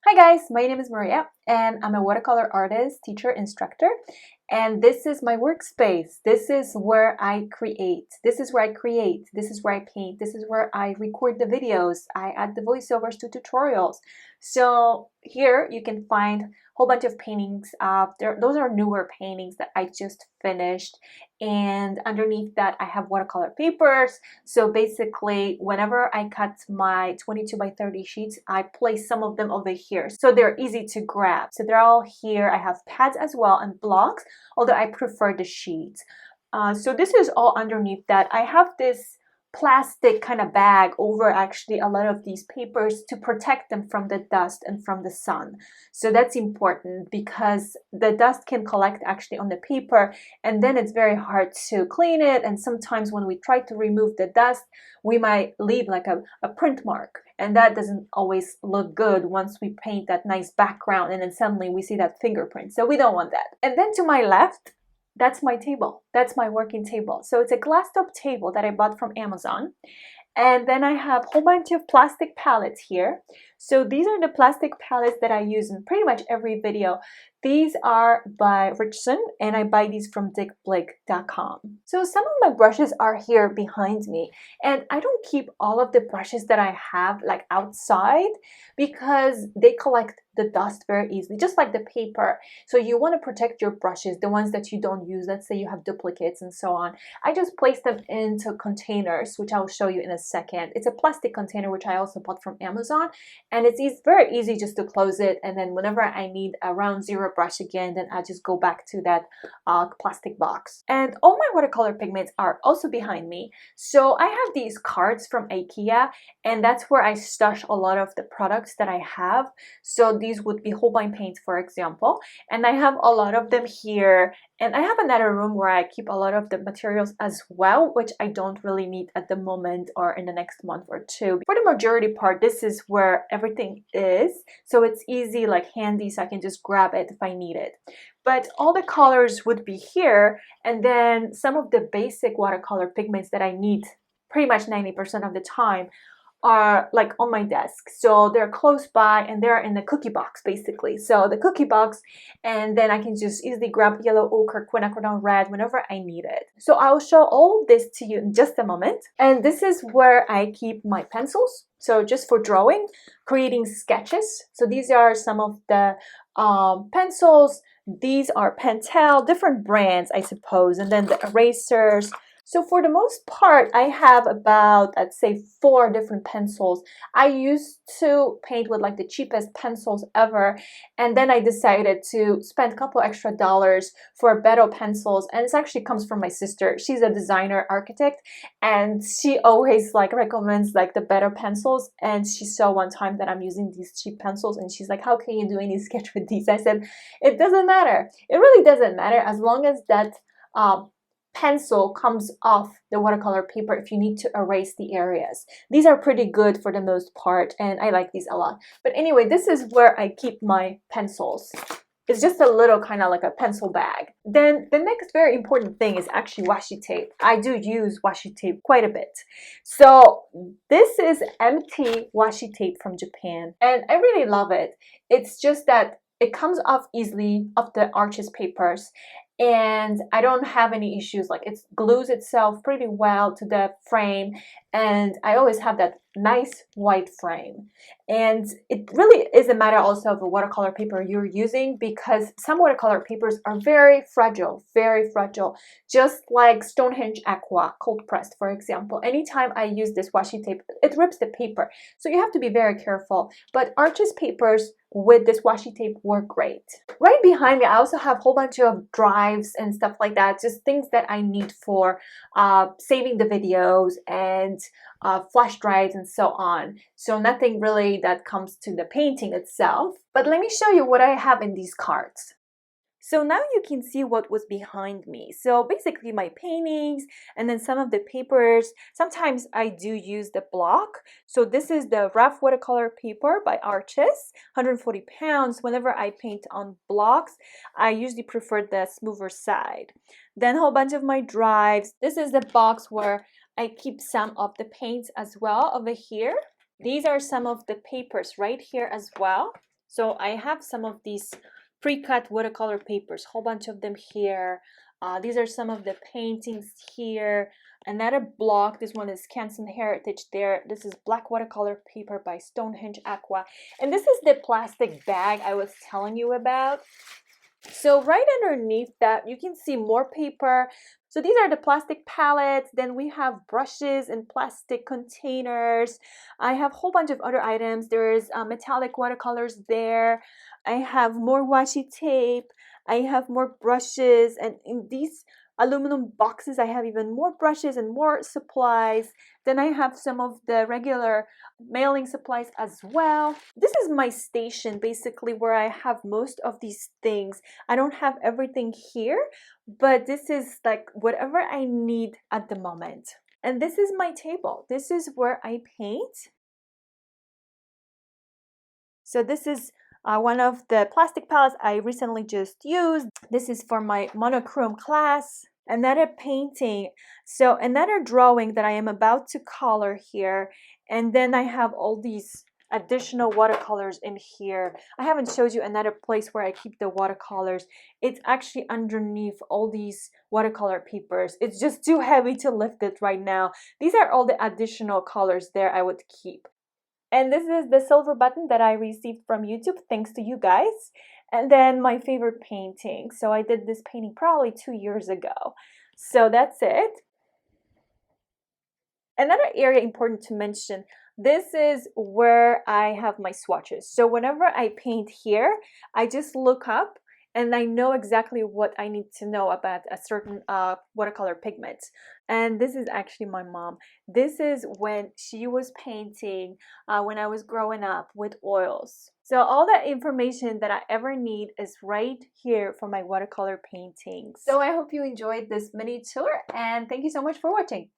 Hi guys, my name is Maria and I'm a watercolor artist, teacher, instructor, and this is my workspace. This is where I create. This is where I paint. This is where I record the videos. I add the voiceovers to tutorials. So here you can find a whole bunch of paintings. Those are newer paintings that I just finished, and underneath that I have watercolor papers. So basically whenever I cut my 22 by 30 sheets, I place some of them over here so they're easy to grab. So they're all here. I have pads as well and blocks, although I prefer the sheets. So this is all underneath that. I have this plastic kind of bag over actually a lot of these papers to protect them from the dust and from the sun. So that's important because the dust can collect actually on the paper, and then it's very hard to clean it, and sometimes when we try to remove the dust we might leave like a print mark, and that doesn't always look good once we paint that nice background and then suddenly we see that fingerprint. So we don't want that. And then to my left, that's my table. That's my working table. So it's a glass top table that I bought from Amazon. And then I have a whole bunch of plastic pallets here. So these are the plastic pallets that I use in pretty much every video. These are by Richardson, and I buy these from dickblick.com. So some of my brushes are here behind me, and I don't keep all of the brushes that I have like outside because they collect the dust very easily, just like the paper. So you want to protect your brushes, the ones that you don't use. Let's say you have duplicates and so on. I just place them into containers, which I'll show you in a second. It's a plastic container, which I also bought from Amazon, and it's very easy just to close it, and then whenever I need a round zero brush again, then I just go back to that plastic box. And all my watercolor pigments are also behind me. So I have these cards from IKEA, and that's where I stash a lot of the products that I have. So these would be Holbein Paints, for example, and I have a lot of them here. And I have another room where I keep a lot of the materials as well, which I don't really need at the moment or in the next month or two. For the majority part, this is where everything is. So it's easy, like handy, so I can just grab it if I need it. But all the colors would be here, and then some of the basic watercolor pigments that I need pretty much 90% of the time are like on my desk. So they're close by and they're in the cookie box basically. So the cookie box, and then I can just easily grab yellow ochre, quinacridone red whenever I need it. So I'll show all of this to you in just a moment. And this is where I keep my pencils. So just for drawing, creating sketches. So these are some of the pencils. These are Pentel, different brands I suppose, and then the erasers. So for the most part, I have about, let's say, 4 different pencils. I used to paint with like the cheapest pencils ever, and then I decided to spend a couple extra dollars for better pencils, and it actually comes from my sister. She's a designer architect, and she always like recommends like the better pencils, and she saw one time that I'm using these cheap pencils, and she's like, how can you do any sketch with these? I said, it doesn't matter. It really doesn't matter as long as that pencil comes off the watercolor paper if you need to erase the areas. These are pretty good for the most part, and I like these a lot. But anyway, this is where I keep my pencils. It's just a little kind of like a pencil bag. Then the next very important thing is actually washi tape. I do use washi tape quite a bit. So this is empty washi tape from Japan, and I really love it. It's just that it comes off easily off the Arches papers, and I don't have any issues. Like it glues itself pretty well to the frame, and I always have that nice white frame. And it really is a matter also of the watercolor paper you're using, because some watercolor papers are very fragile, just like Stonehenge Aqua cold pressed, for example. Anytime I use this washi tape, it rips the paper, so you have to be very careful. But Arches papers with this washi tape work great. Right behind me, I also have a whole bunch of drives and stuff like that, just things that I need for saving the videos and flash drives and so on. So nothing really that comes to the painting itself. But let me show you what I have in these cards. So now you can see what was behind me. So basically my paintings and then some of the papers. Sometimes I do use the block. So this is the rough watercolor paper by Arches, 140 pounds. Whenever I paint on blocks, I usually prefer the smoother side. Then a whole bunch of my drives. This is the box where I keep some of the paints as well over here. These are some of the papers right here as well. So I have some of these pre-cut watercolor papers, whole bunch of them here. These are some of the paintings here. Another block, this one is Canson Heritage there. This is black watercolor paper by Stonehenge Aqua. And this is the plastic bag I was telling you about. So right underneath that, you can see more paper. So these are the plastic pallets. Then we have brushes and plastic containers. I have a whole bunch of other items. There's metallic watercolors there. I have more washi tape. I have more brushes. And in these aluminum boxes, I have even more brushes and more supplies. Then I have some of the regular mailing supplies as well. This is my station, basically, where I have most of these things. I don't have everything here, but this is like whatever I need at the moment. And this is my table. This is where I paint. So this is one of the plastic palettes I recently just used. This is for my monochrome class. Another painting, so another drawing that I am about to color here, and then I have all these additional watercolors in here. I haven't showed you another place where I keep the watercolors. It's actually underneath all these watercolor papers. It's just too heavy to lift it right now. These are all the additional colors there I would keep. And this is the silver button that I received from YouTube, thanks to you guys. And then my favorite painting. So I did this painting probably 2 years ago. So that's it. Another area important to mention, this is where I have my swatches. So whenever I paint here, I just look up and I know exactly what I need to know about a certain watercolor pigment. And this is actually my mom. This is when she was painting when I was growing up with oils. So all that information that I ever need is right here for my watercolor paintings. So I hope you enjoyed this mini tour, and thank you so much for watching.